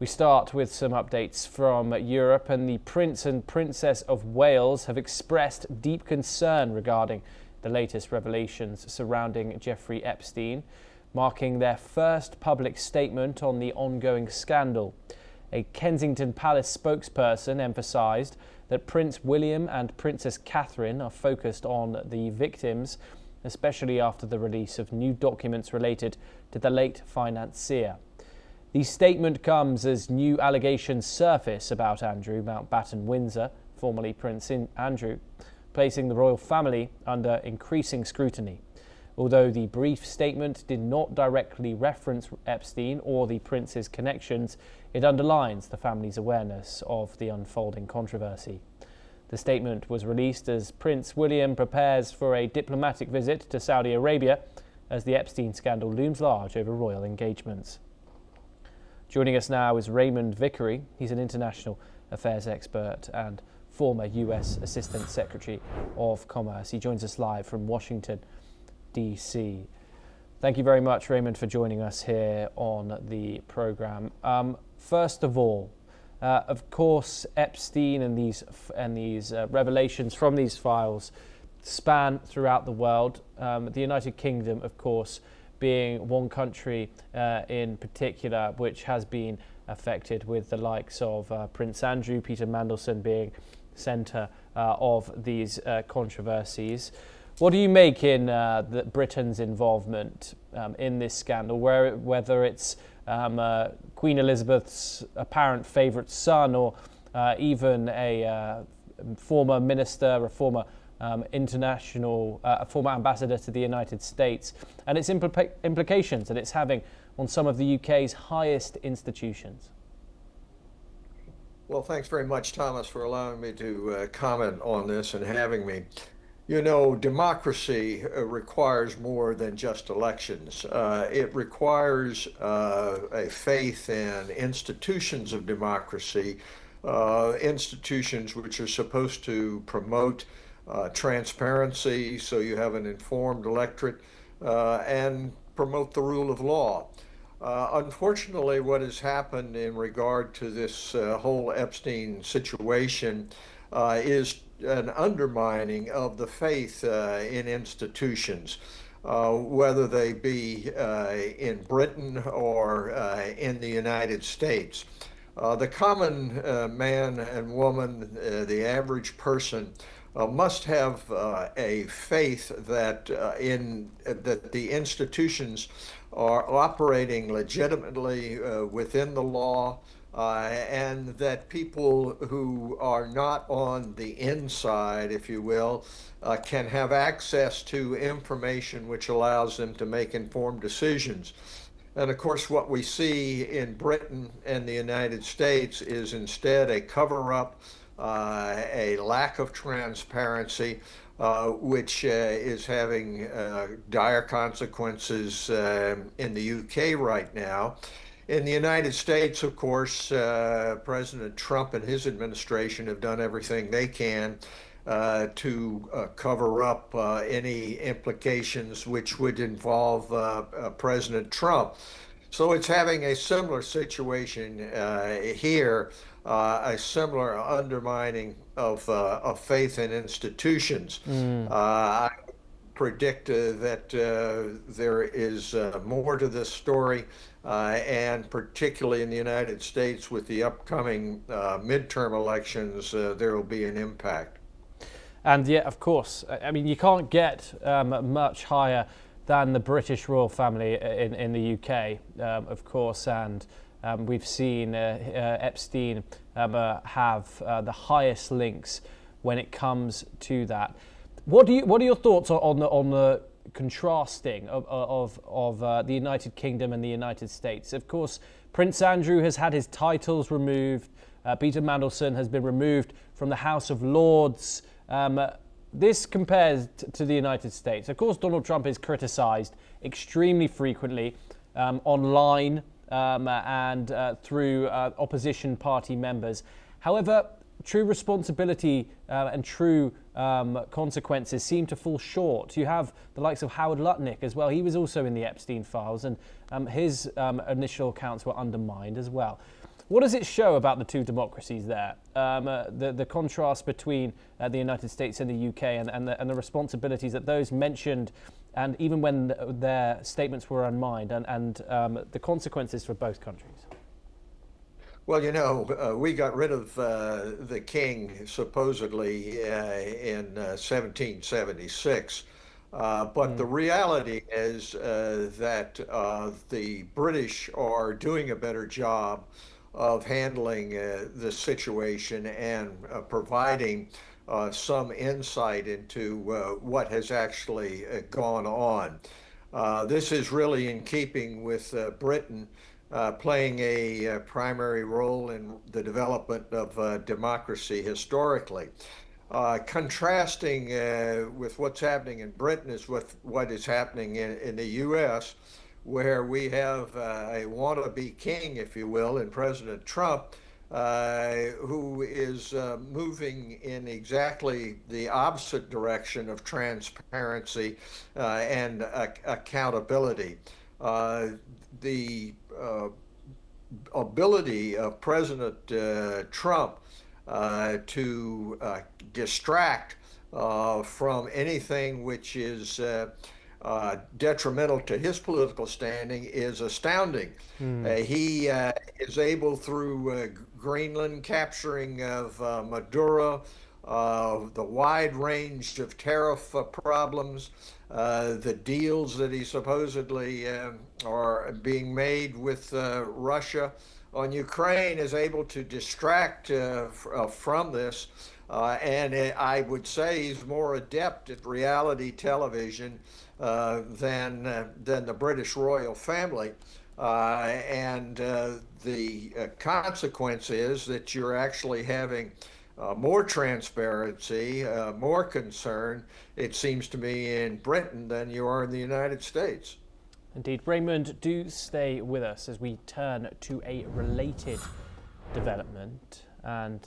We start with some updates from Europe, and the Prince and Princess of Wales have expressed deep concern regarding the latest revelations surrounding Jeffrey Epstein, marking their first public statement on the ongoing scandal. A Kensington Palace spokesperson emphasised that Prince William and Princess Catherine are focused on the victims, especially after the release of new documents related to the late financier. The statement comes as new allegations surface about Andrew Mountbatten-Windsor, formerly Prince Andrew, placing the royal family under increasing scrutiny. Although the brief statement did not directly reference Epstein or the prince's connections, it underlines the family's awareness of the unfolding controversy. The statement was released as Prince William prepares for a diplomatic visit to Saudi Arabia as the Epstein scandal looms large over royal engagements. Joining us now is Raymond Vickery. He's an international affairs expert and former US Assistant Secretary of Commerce. He joins us live from Washington, D.C. Thank you very much, Raymond, for joining us here on the programme. First of all, of course, Epstein and these revelations from these files span throughout the world. The United Kingdom, of course, being one country in particular which has been affected, with the likes of Prince Andrew, Peter Mandelson being centre of these controversies. What do you make in Britain's involvement in this scandal, whether it's Queen Elizabeth's apparent favourite son, or even a former minister, a former a former ambassador to the United States, and its implications that it's having on some of the UK's highest institutions? Well, thanks very much, Thomas, for allowing me to comment on this and having me. You know, democracy requires more than just elections. It requires a faith in institutions of democracy, institutions which are supposed to promote transparency, so you have an informed electorate, and promote the rule of law. Unfortunately, what has happened in regard to this whole Epstein situation is an undermining of the faith in institutions, whether they be in Britain or in the United States. The common man and woman, the average person, must have a faith that that the institutions are operating legitimately within the law, and that people who are not on the inside, if you will, can have access to information which allows them to make informed decisions. And of course, what we see in Britain and the United States is instead a cover-up, a lack of transparency, which is having dire consequences in the UK right now. In the United States, of course, President Trump and his administration have done everything they can to cover up any implications which would involve President Trump. So it's having a similar situation here, a similar undermining of faith in institutions. I predict that there is more to this story, and particularly in the United States with the upcoming midterm elections, there will be an impact. And yeah, of course, I mean, you can't get much higher than the British royal family in the UK, of course, and we've seen Epstein have the highest links when it comes to that. What are your thoughts on the contrasting of the United Kingdom and the United States? Of course, Prince Andrew has had his titles removed. Peter Mandelson has been removed from the House of Lords. This compares to the United States. Of course, Donald Trump is criticised extremely frequently online and through opposition party members. However, true responsibility and true consequences seem to fall short. You have the likes of Howard Lutnick as well. He was also in the Epstein files, and his initial accounts were undermined as well. What does it show about the two democracies there? The contrast between the United States and the UK, and the responsibilities that those mentioned, and even when their statements were unmined, and the consequences for both countries. Well, we got rid of the king supposedly in 1776. But the reality is that the British are doing a better job of handling the situation and providing some insight into what has actually gone on. This is really in keeping with Britain playing a primary role in the development of democracy historically. Contrasting with what's happening in Britain is with what is happening in the U.S., where we have a wannabe king, if you will, in President Trump, who is moving in exactly the opposite direction of transparency and accountability. The ability of President Trump to distract from anything which is detrimental to his political standing is astounding. He is able, through Greenland, capturing of Maduro, the wide range of tariff problems, the deals that he supposedly are being made with Russia on Ukraine, is able to distract from this. And I would say he's more adept at reality television than the British royal family. And the consequence is that you're actually having more transparency, more concern, it seems to me, in Britain than you are in the United States. Indeed. Raymond, do stay with us as we turn to a related development. And